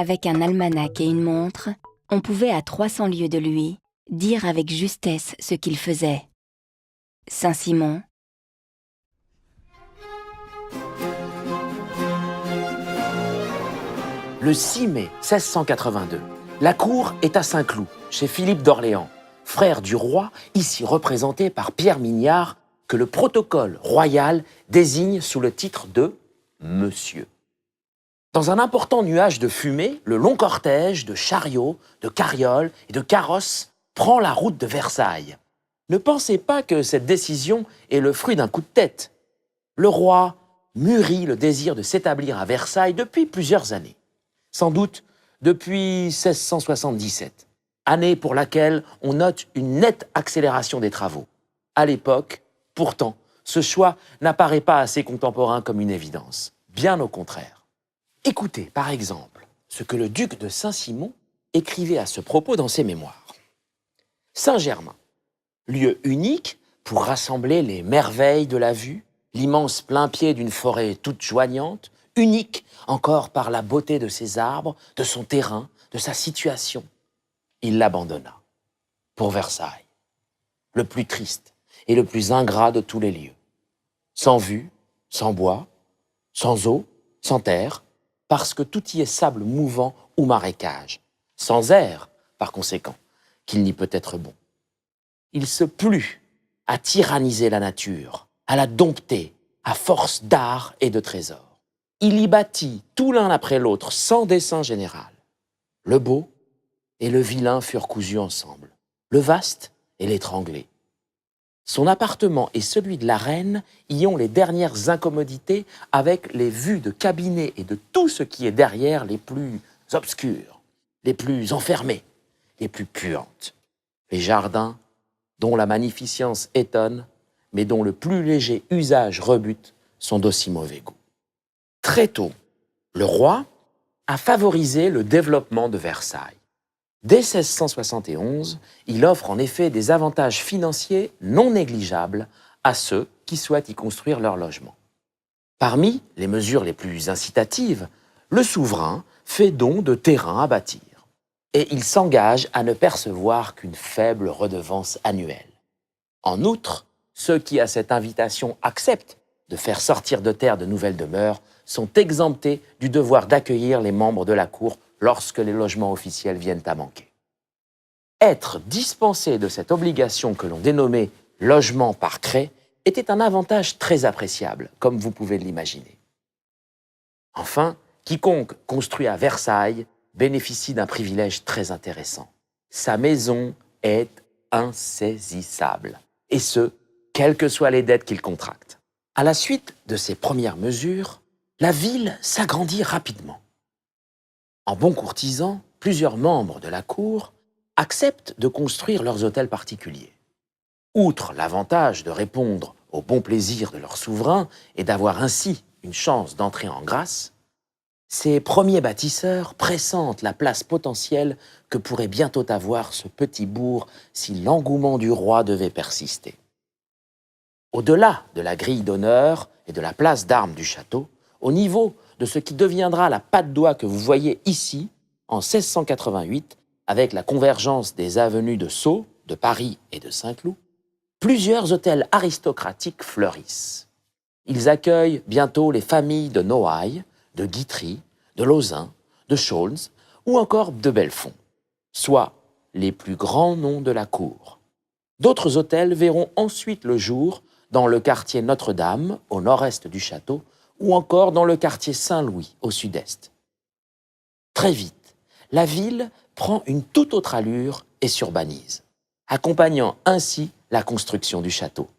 Avec un almanach et une montre, on pouvait à 300 lieues de lui dire avec justesse ce qu'il faisait. Saint-Simon. Le 6 mai 1682, la cour est à Saint-Cloud, chez Philippe d'Orléans, frère du roi, ici représenté par Pierre Mignard, que le protocole royal désigne sous le titre de « Monsieur ». Dans un important nuage de fumée, le long cortège de chariots, de carrioles et de carrosses prend la route de Versailles. Ne pensez pas que cette décision est le fruit d'un coup de tête. Le roi mûrit le désir de s'établir à Versailles depuis plusieurs années. Sans doute depuis 1677, année pour laquelle on note une nette accélération des travaux. À l'époque, pourtant, ce choix n'apparaît pas à ses contemporains comme une évidence. Bien au contraire. Écoutez, par exemple, ce que le duc de Saint-Simon écrivait à ce propos dans ses mémoires. Saint-Germain, lieu unique pour rassembler les merveilles de la vue, l'immense plain-pied d'une forêt toute joignante, unique encore par la beauté de ses arbres, de son terrain, de sa situation. Il l'abandonna pour Versailles, le plus triste et le plus ingrat de tous les lieux. Sans vue, sans bois, sans eau, sans terre, parce que tout y est sable mouvant ou marécage, sans air, par conséquent, qu'il n'y peut être bon. Il se plut à tyranniser la nature, à la dompter, à force d'art et de trésors. Il y bâtit tout l'un après l'autre, sans dessein général. Le beau et le vilain furent cousus ensemble, le vaste et l'étranglé. Son appartement et celui de la reine y ont les dernières incommodités avec les vues de cabinet et de tout ce qui est derrière les plus obscures, les plus enfermées, les plus puantes. Les jardins, dont la magnificence étonne, mais dont le plus léger usage rebute, sont d'aussi mauvais goût. Très tôt, le roi a favorisé le développement de Versailles. Dès 1671, il offre en effet des avantages financiers non négligeables à ceux qui souhaitent y construire leur logement. Parmi les mesures les plus incitatives, le souverain fait don de terrains à bâtir et il s'engage à ne percevoir qu'une faible redevance annuelle. En outre, ceux qui à cette invitation acceptent de faire sortir de terre de nouvelles demeures sont exemptés du devoir d'accueillir les membres de la cour lorsque les logements officiels viennent à manquer. Être dispensé de cette obligation que l'on dénommait « logement par cret » était un avantage très appréciable, comme vous pouvez l'imaginer. Enfin, quiconque construit à Versailles bénéficie d'un privilège très intéressant. Sa maison est insaisissable, et ce, quelles que soient les dettes qu'il contracte. À la suite de ces premières mesures, la ville s'agrandit rapidement. En bon courtisan, plusieurs membres de la cour acceptent de construire leurs hôtels particuliers. Outre l'avantage de répondre au bon plaisir de leur souverain et d'avoir ainsi une chance d'entrer en grâce, ces premiers bâtisseurs pressentent la place potentielle que pourrait bientôt avoir ce petit bourg si l'engouement du roi devait persister. Au-delà de la grille d'honneur et de la place d'armes du château, au niveau de ce qui deviendra la patte d'oie que vous voyez ici, en 1688, avec la convergence des avenues de Sceaux, de Paris et de Saint-Cloud, plusieurs hôtels aristocratiques fleurissent. Ils accueillent bientôt les familles de Noailles, de Guitry, de Lauzun, de Chaulnes ou encore de Belfond, soit les plus grands noms de la cour. D'autres hôtels verront ensuite le jour dans le quartier Notre-Dame, au nord-est du château, ou encore dans le quartier Saint-Louis, au sud-est. Très vite, la ville prend une toute autre allure et s'urbanise, accompagnant ainsi la construction du château.